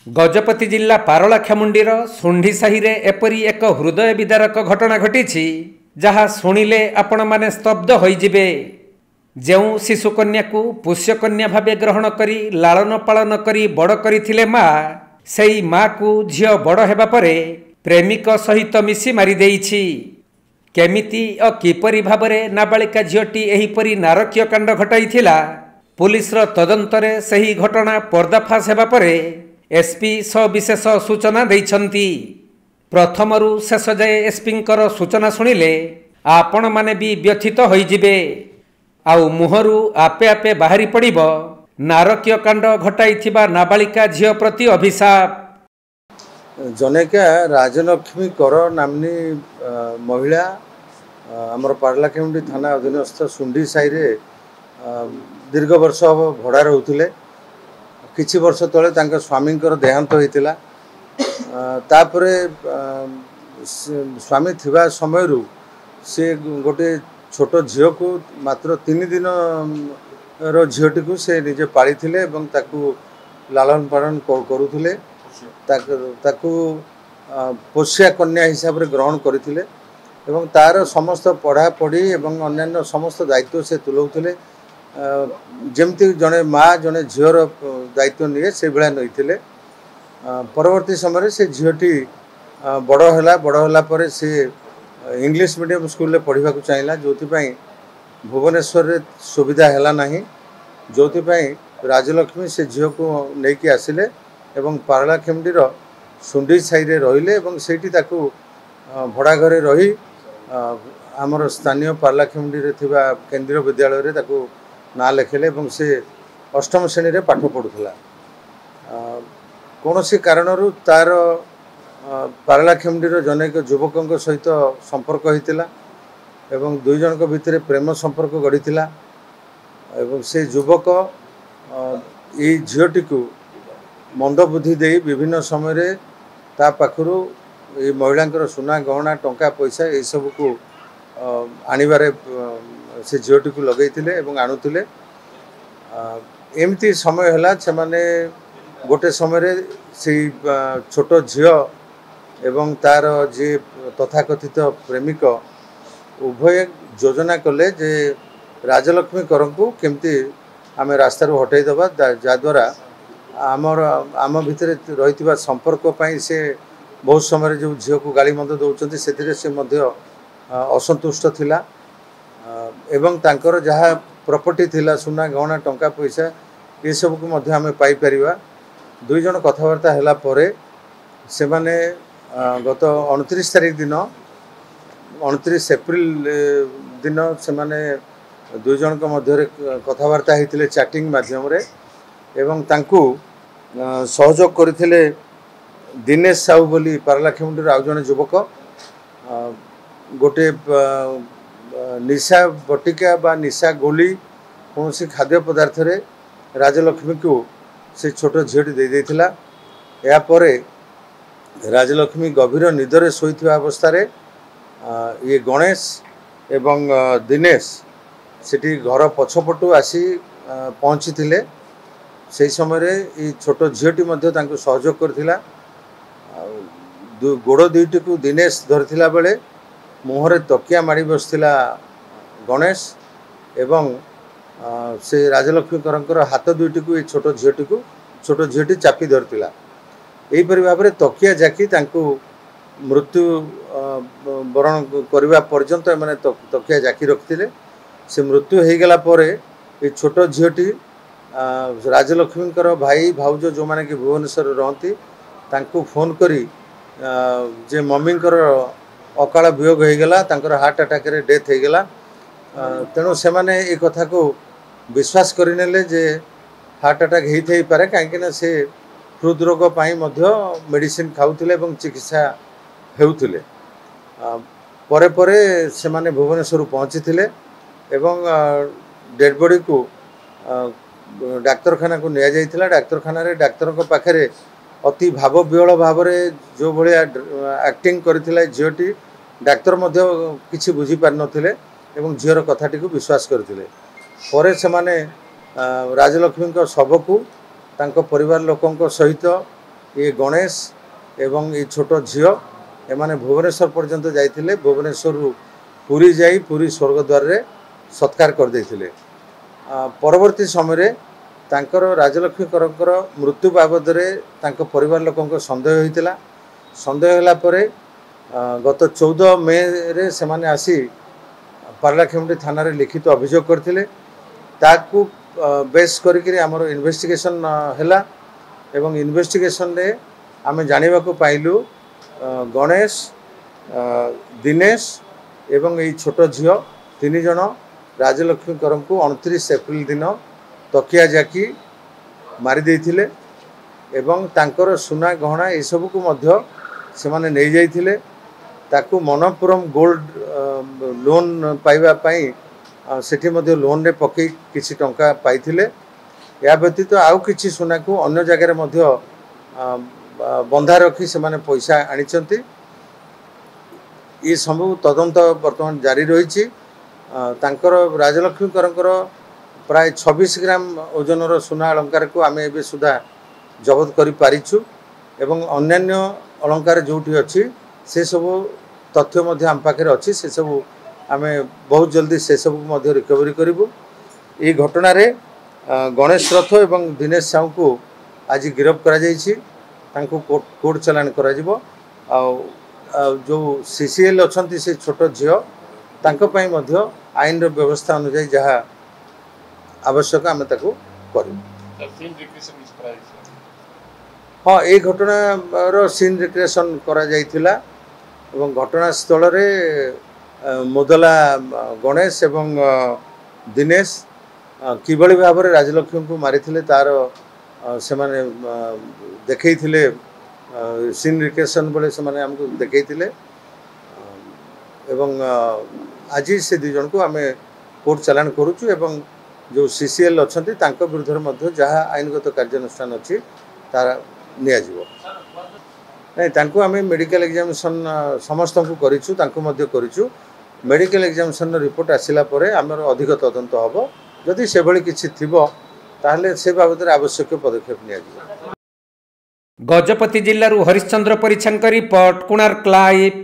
गजपति जिला पारलाखेमुंडीर सुंढी साहि रे एपरी एक हृदय विदारक घटना घटी जहाँ शुणिले आपण माने स्तब्ध होइजिबे। जेउ शिशुकन्या को पोष्यकन्या भावे ग्रहण करी लालन पालन करी बड़ करथिले माँ, सेई माँ को झियो बड़ हेबा परे प्रेमिक सहित मिसी मारी देइछि। केमिति किपरि भाबरे नाबालिका झियोटी एहिपरि नारकीय कांड घटाइथिला, पुलिसर तदंतरे सही घटना पर्दाफाश हेबा परे एसपी सविशेष सूचना दैछंती। प्रथमरु शेष जाए एसपींकर सूचना शुणिले आपण माने भी व्यथित होइजिबे। आउ मुहरु आपे आपे बाहरी पड़िबो नारकीय कांड घटाइथिबा नाबालिका झियो प्रति अभिशाप। जनेका राजलक्ष्मी कर नामनी महिला आमर पारलाखेमुंडी थाना अधीनस्थ सुंडी साहि रे दीर्घ वर्ष भड़ा रोते। किछि वर्ष तले तांका स्वामींकर देहांत होइतिला। तापरे स्वामी थिबा समयरु से गोटे छोट झियो को मात्र 3 दिन रो झियोटी को से निजे पाली थिले एवं ताकू लालन पालन करुथिले। ताकू पोष्या कन्या हिसाब रे ग्रहण करथिले एवं तार समस्त पढ़ा पढ़ी एवं अन्यान्य समस्त दायित्व से तुलौथिले। जमती जड़े माँ जड़े झीर दायित्व निए से भाया नहीं। परवर्ती समय से झीटी बड़ है से इंग्लिश मीडियम स्कूल रे पढ़ा चाहिए, जो भुवनेश्वर रे सुविधा है ना, जो राजलक्ष्मी से झील को लेकिन आसिले एवं पारलाखेमुंडीर सुंडी साहि रे रहिले एवं सेठी ताकू भड़ा घरे रही आमर स्थानीय पारलाखेमुंडी रे थिबा केंद्रीय विद्यालय रे ताकू ना लेखेले एवं से 8म श्रेणी रे पाठ पढ़ुला। कौन सी कारणरू तार पारलाखेमुंडीर जनेक युवकों सहित संपर्क होता एवं 2 जन भितर प्रेम संपर्क गढ़ी एवं से युवक ये झीटी को मंद बुद्धि दे विभिन्न समय ता पाखरु ये महिला सुना गहना टंका पैसा ये सब को आनिबारे से झीटी को लगेइथिले एवं आणुथिले। एमती समय है से माने गोटे समय से छोट झियो एवं तार जे तथाकथित प्रेमिक उभय योजना कले जे राजलक्ष्मी करम को केमती आम रास्ता हटाई दबा, जद्वारा आम भितर रही संपर्क पाई से बहुत समय जो झील को गाली मंद दौरान से असंतुष्ट थिला एवं तांकर जहाँ प्रॉपर्टी थिला सुना गहना टंका पैसा ये सब को मध्य आम पाइपर। 2 जन कथबार्ता है परे से माने गत 29 तारीख दिन 29 एप्रिल दिन से माने 2 जन मध्य कथबार्ता होते चैटिंग माध्यम रे एवं तांकू सहयोग करथिले दिनेश साहू बोली पारलाखेमुंडीर आउ जने युवक गोटे निशा बटिका बा निशा गोली कौन सी खाद्य पदार्थ रे राजलक्ष्मी को से छोट झीटी दे देथिला। या परे राजलक्ष्मी गभीर निदरे शोइथिबा अवस्था रे ये गणेश एवं दिनेश सेठी घर पछपटू आसी पहुँची थिले। से समय रे ये छोट झीटी मध्य तांको सहयोग करथिला। गोड़ 2टी को दिनेश धरथिला बेले मुहरे तकिया माड़ी बसथिला गणेश एवं से राजलक्ष्मी करंकर हाथ 2टी को ये छोट झीटी चापी धरथिला। एहीपरि भाव में तकिया जाकी तांको मृत्यु वरण करने पर्यंत माने तकिया जाकी रखिथिले। से मृत्यु हो गला परे ये छोट झीटी राजलक्ष्मी भाई भाउज जो माने कि भुवनेश्वर रहती तांको फोन करी जे मम्मींकर अकाल वियोग हो गला, तांकर हार्ट अटैक रे डेथ हो गला। तेणु से माने ये कथा को विश्वास करिनेले जे हार्ट अटैक होई पारे, कहीं से हृदरोग पाई मध्य मेडिसिन खाउथिले एवं चिकित्सा हेउथिले। परे परे से माने भुवनेश्वर पहुँची थिले एवं डेड बॉडी को डाक्तरखाना को निया जाइथिला। डाक्तरखाना रे डाक्तर को पाखरे अति भाव विहल भाव में जो भाया एक्टिंग करथिला झीटी डाक्तर मध्य किछि बुझी पार नथिले एवं झीर कथाटी को विश्वास करथिले। परे से माने राजलक्ष्मी शव को तांको परिवार लोकों सहित ये गणेश एवं ये छोट झील एमाने भुवनेश्वर पर्यंत जाइथिले भुवनेश्वर पुरी जाई पुरी स्वर्गद्वार रे सत्कार कर देथिले। परवर्ती समय तांकर राजलक्ष्मी करंकर मृत्यु बाबद रे तांको परिवार लोकंको संदेह होइतिला। संदेह होला परे गत 14 मे रे सेमाने आसी पारलाखेमुंडी थाना रे लिखित अभियोग करथिले। ताकू बेस करिकरी हमर इन्वेस्टिगेशन हैला एवं इन्वेस्टिगेशन रे आमे जानिबा को पाइलु गणेश दिनेश एवं ये छोट झील 3 जन राजलक्ष्मी करम को 29 एप्रिल दिन तकिया जाकी मारी देइथिले एवं तांकर सुना गहना ये सब को मध्य से माने नहीं जाइथिले। ताकू मनपुरम गोल्ड लोन पाइबा पई सेठी मध्य लोन रे पकई किछि टंका पाइथिले। या व्यतीत आउ किछि सुना को अन्य जगह रे मध्य बंधा रखी से माने पैसा आनिचंती। ये सब तदंत वर्तमान जारी रही। तांकर राजलक्ष्मी करंकर प्राय 26 ग्राम ओजनर सुना अलंकार को आम ए सुधा जबत कर पारिछु एवं अन्यान्य अलंकार जोठी अच्छी से सब तथ्य मध्य आम पाखे अच्छी से सब आम बहुत जल्दी से सब मध्य रिकवरी करूँ। ये घटना रे गणेश रथ एवं दिनेश साहू को आज गिरफ्त करा कोर्ट चलाण करा जो सीसीएल अच्छी से छोट झील तांको पई मध्य आईन रो व्यवस्था अनुसार जहाँ आवश्यक आम ताको करूँ। हाँ ये घटना सीन रिक्रिएशन करा जाइथिला एवं घटनास्थल रे मोदला गणेश एवं दिनेश किभली भाव में राजलक्ष्मी को मारी तार से माने देखैथिले सीन रिक्रिएशन बेले से माने हमको देखैथिले एवं आज से 2 जन को आम कोर्ट चलाण करुचु एवं जो सीसीएल अच्छा विरुद्ध जहाँ आईनगत कार्यानुष्ठान अच्छी तार नियाजिवो। नहीं तांको आम मेडिकल एग्जामिनेशन समस्त को करिछु तांको मध्य करिछु। मेडिकल एग्जामिनेशन रिपोर्ट आसिला परे आमर अधिक तदंत हबो। जदि से भली किछि थिबो ताहले से बाबद आवश्यक पदक्षेप नियाजिवो। गजपति जिल्लारू हरिश्चंद्र परिछांक रिपोर्ट कोणार्क लाइव।